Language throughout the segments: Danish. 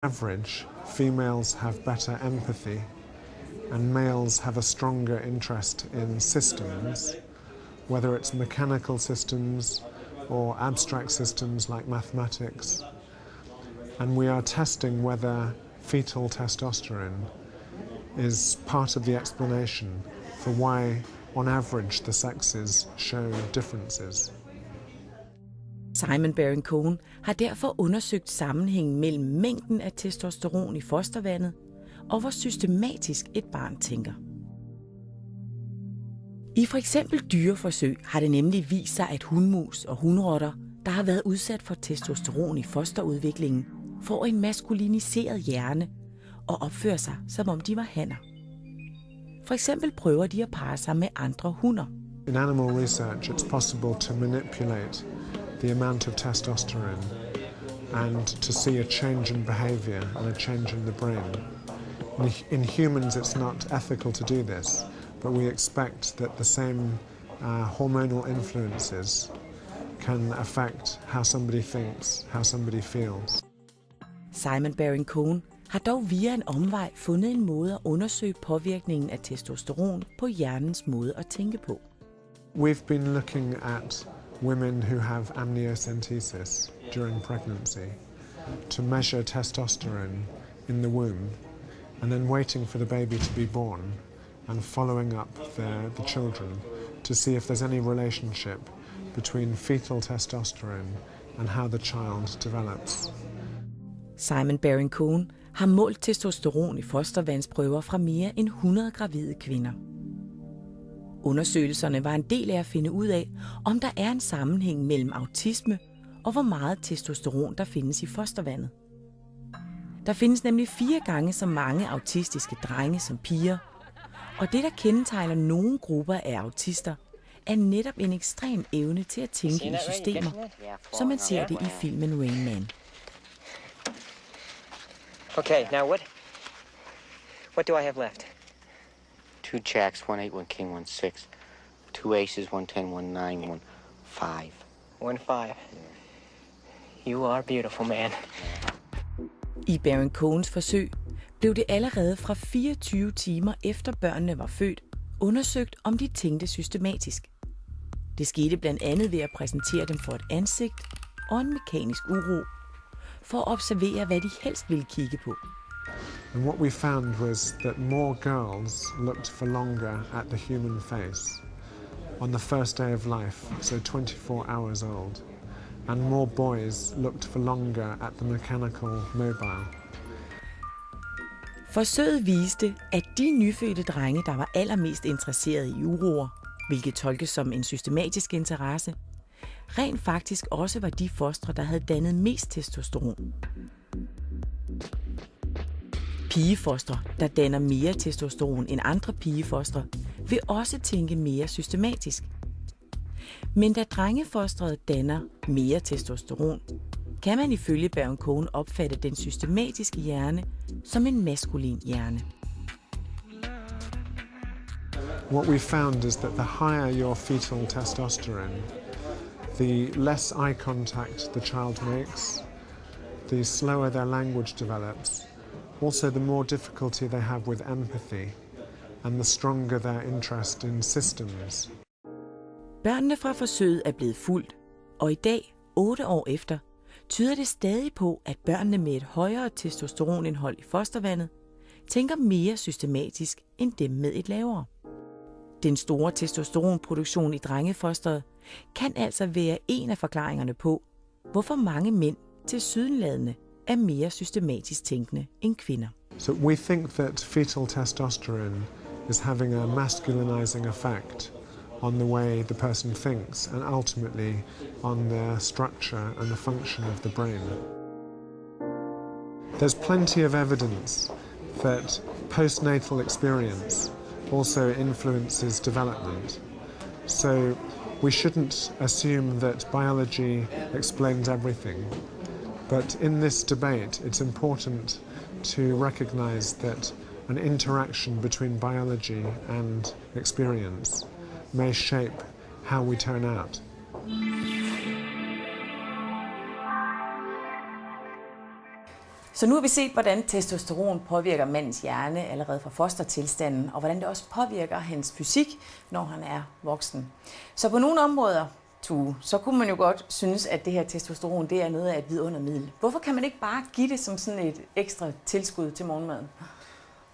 average, females have better empathy and males have a stronger interest in systems, whether it's mechanical systems or abstract systems like mathematics. And we are testing whether fetal testosterone is part of the explanation for why, on average, the sexes show differences. Simon Baron-Cohen har derfor undersøgt sammenhængen mellem mængden af testosteron i fostervandet og hvor systematisk et barn tænker. I for eksempel dyreforsøg har det nemlig vist sig, at hunmus og hunrotter, der har været udsat for testosteron i fosterudviklingen, får en maskuliniseret hjerne og opfører sig, som om de var hanner. For eksempel prøver de at parre sig med andre hunner. In animal research, it's possible to manipulate the amount of testosterone and to see a change in behavior and a change in the brain. In humans, it's not ethical to do this, but we expect that the same hormonal influences can affect how somebody thinks, how somebody feels. Simon Baron-Cohen har dog via en omvej fundet en måde at undersøge påvirkningen af testosteron på hjernens måde at tænke på. We've been looking at women who have amniocentesis during pregnancy to measure testosterone in the womb and then waiting for the baby to be born and following up the children to see if there's any relationship between fetal testosterone and how the child develops. Simon Baron-Cohen har målt testosteron i fostervandsprøver fra mere end 100 gravide kvinder. Undersøgelserne var en del af at finde ud af, om der er en sammenhæng mellem autisme og hvor meget testosteron der findes i fostervandet. Der findes nemlig 4 gange så mange autistiske drenge som piger, og det, der kendetegner nogle grupper af autister, er netop en ekstrem evne til at tænke i systemer, som man ser det i filmen Rain Man. Okay, now what do I have left? 2 jacks, 1 8, 1 king, 1 6. 2 aces, 1 10, 1 9, 1 5. 1 5. You are beautiful, man. I Baron-Cohens forsøg blev det allerede fra 24 timer efter børnene var født undersøgt, om de tænkte systematisk. Det skete blandt andet ved at præsentere dem for et ansigt og en mekanisk uro, for at observere, hvad de helst ville kigge på. And what we found was that more girls looked for longer at the human face on the first day of life, so 24 hours old, and more boys looked for longer at the mechanical mobile. Forsøget viste, at de nyfødte drenge, der var allermest interesserede i uroer, hvilket tolkes som en systematisk interesse, rent faktisk også var de fostre, der havde dannet mest testosteron. Pigefostre, der danner mere testosteron end andre pigefostre, vil også tænke mere systematisk. Men da drengefostret danner mere testosteron, kan man ifølge Baron-Cohen opfatte den systematiske hjerne som en maskulin hjerne. What we found is that the higher your fetal testosterone, the less eye contact the child makes, the slower their language develops, also the more difficulty they have with empathy, and the stronger their interest in systems. Børnene fra forsøget er blevet fulgt, og i dag, 8 år efter, tyder det stadig på, at børnene med et højere testosteronindhold i fostervandet tænker mere systematisk end dem med et lavere. Den store testosteronproduktion i drengefosteret kan altså være en af forklaringerne på, hvorfor mange mænd tilsyneladende er mere systematisk tænkende end kvinder. So we think that fetal testosterone is having a masculinizing effect on the way the person thinks and ultimately on their structure and the function of the brain. There's plenty of evidence that postnatal experience also influences development. So we shouldn't assume that biology explains everything. But in this debate, it's important to recognize that an interaction between biology and experience may shape how we turn out. Så nu har vi set, hvordan testosteron påvirker mandens hjerne allerede fra fostertilstanden, og hvordan det også påvirker hans fysik, når han er voksen. Så på nogle områder, så kunne man jo godt synes, at det her testosteron, det er noget af et vidundermiddel. Hvorfor kan man ikke bare give det som sådan et ekstra tilskud til morgenmaden?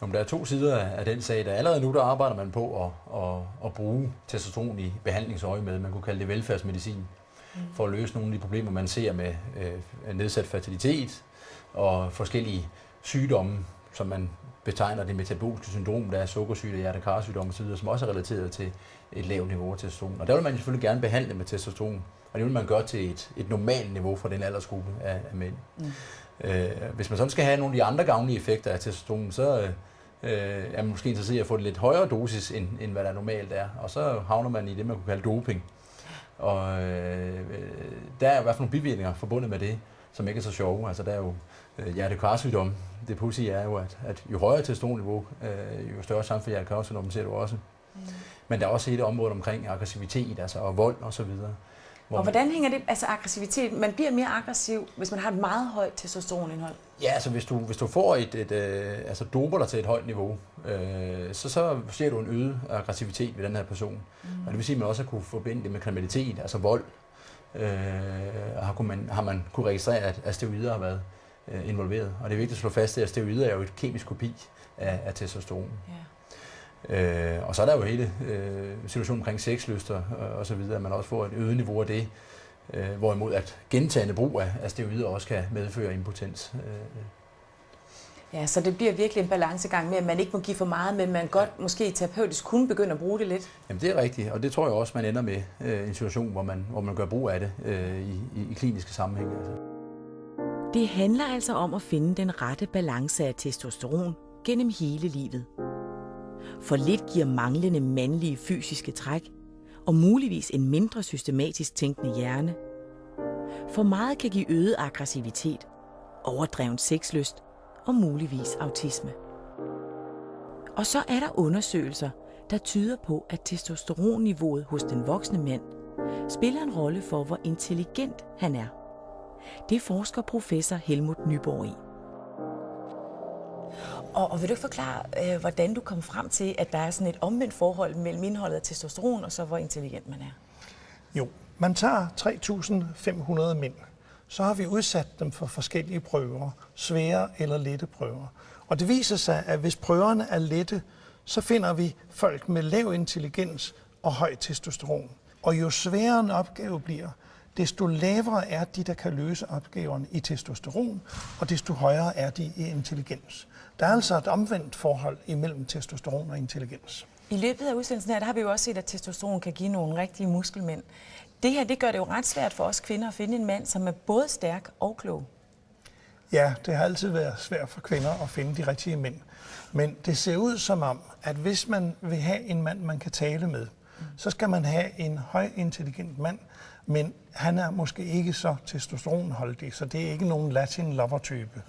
Jamen, der er to sider af den sag. Der allerede nu der arbejder man på at bruge testosteron i behandlingsøje med. Man kunne kalde det velfærdsmedicin, for at løse nogle af de problemer, man ser med nedsat fertilitet og forskellige sygdomme, som man betegner det metaboliske syndrom, der er sukkersyge, hjerte-karsygdom osv., som også er relateret til et lavt niveau af testosteron. Og der vil man selvfølgelig gerne behandle med testosteron, og det vil man gøre til et normalt niveau for den aldersgruppe af mænd. Hvis man så skal have nogle af de andre gavnlige effekter af testosteron, så er man måske interesseret i at få en lidt højere dosis, end hvad der normalt er. Og så havner man i det, man kunne kalde doping. Og der er i hvert fald nogle bivirkninger forbundet med det, som ikke er så sjove. Altså der er jo hjerte-karsygdom. Det pudsige er jo, at jo højere testosteronniveau, jo større chance for hjerte-karsygdom ser du også. Men der er også hele området omkring aggressivitet, altså og vold og så videre. Og hvordan hænger det, altså aggressivitet? Man bliver mere aggressiv, hvis man har et meget højt testosteronindhold. Ja, altså hvis du får altså doper dig til et højt niveau, så ser du en øget aggressivitet ved den her person. Og det vil sige, at man også har kunne forbinde det med kriminalitet, altså vold. Har man kunne registrere, at steroider har været involveret. Og det er vigtigt at slå fast, at steroider er jo et kemisk kopi af testosteron. Ja. Og så er der jo hele situationen omkring sexlyster og så videre, at man også får et øget niveau af det, hvorimod at gentagende brug af steroider også kan medføre impotens. Ja, så det bliver virkelig en balancegang med, at man ikke må give for meget, men man godt måske terapeutisk kunne begynde at bruge det lidt. Jamen det er rigtigt, og det tror jeg også, man ender med en situation, hvor man gør brug af det i kliniske sammenhænge. Det handler altså om at finde den rette balance af testosteron gennem hele livet. For lidt giver manglende mandlige fysiske træk, og muligvis en mindre systematisk tænkende hjerne. For meget kan give øget aggressivitet, overdreven sexlyst og muligvis autisme. Og så er der undersøgelser, der tyder på, at testosteronniveauet hos den voksne mand spiller en rolle for, hvor intelligent han er. Det forsker professor Helmut Nyborg i. Og vil du forklare, hvordan du kom frem til, at der er sådan et omvendt forhold mellem indholdet af testosteron og så hvor intelligent man er? Jo, man tager 3.500 mænd. Så har vi udsat dem for forskellige prøver, svære eller lette prøver. Og det viser sig, at hvis prøverne er lette, så finder vi folk med lav intelligens og høj testosteron. Og jo sværere en opgave bliver, desto lavere er de, der kan løse opgaverne i testosteron, og desto højere er de i intelligens. Der er altså et omvendt forhold imellem testosteron og intelligens. I løbet af udsendelsen her, der har vi jo også set, at testosteron kan give nogle rigtige muskelmænd. Det her, det gør det jo ret svært for os kvinder at finde en mand, som er både stærk og klog. Ja, det har altid været svært for kvinder at finde de rigtige mænd. Men det ser ud som om, at hvis man vil have en mand, man kan tale med, så skal man have en højintelligent mand, men han er måske ikke så testosteronholdig, så det er ikke nogen Latin lover-type.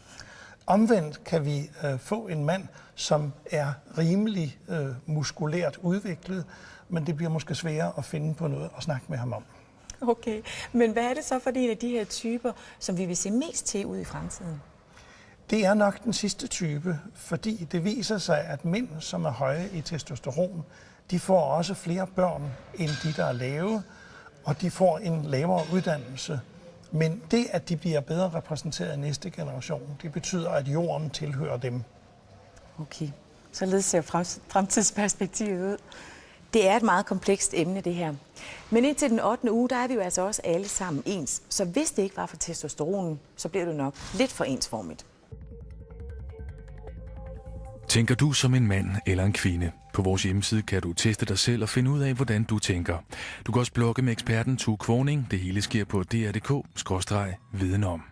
Omvendt kan vi få en mand, som er rimelig muskulært udviklet, men det bliver måske sværere at finde på noget at snakke med ham om. Okay, men hvad er det så for en af de her typer, som vi vil se mest til ud i fremtiden? Det er nok den sidste type, fordi det viser sig, at mænd, som er høje i testosteron, de får også flere børn end de, der er lave, og de får en lavere uddannelse. Men det, at de bliver bedre repræsenteret i næste generation, det betyder, at jorden tilhører dem. Okay, således ser fremtidsperspektivet ud. Det er et meget komplekst emne, det her. Men indtil den 8. uge, der er vi jo altså også alle sammen ens. Så hvis det ikke var for testosteronen, så bliver det nok lidt for ensformigt. Tænker du som en mand eller en kvinde? På vores hjemmeside kan du teste dig selv og finde ud af, hvordan du tænker. Du kan også blogge med eksperten Tue Kvorning. Det hele sker på dr.dk/viden om.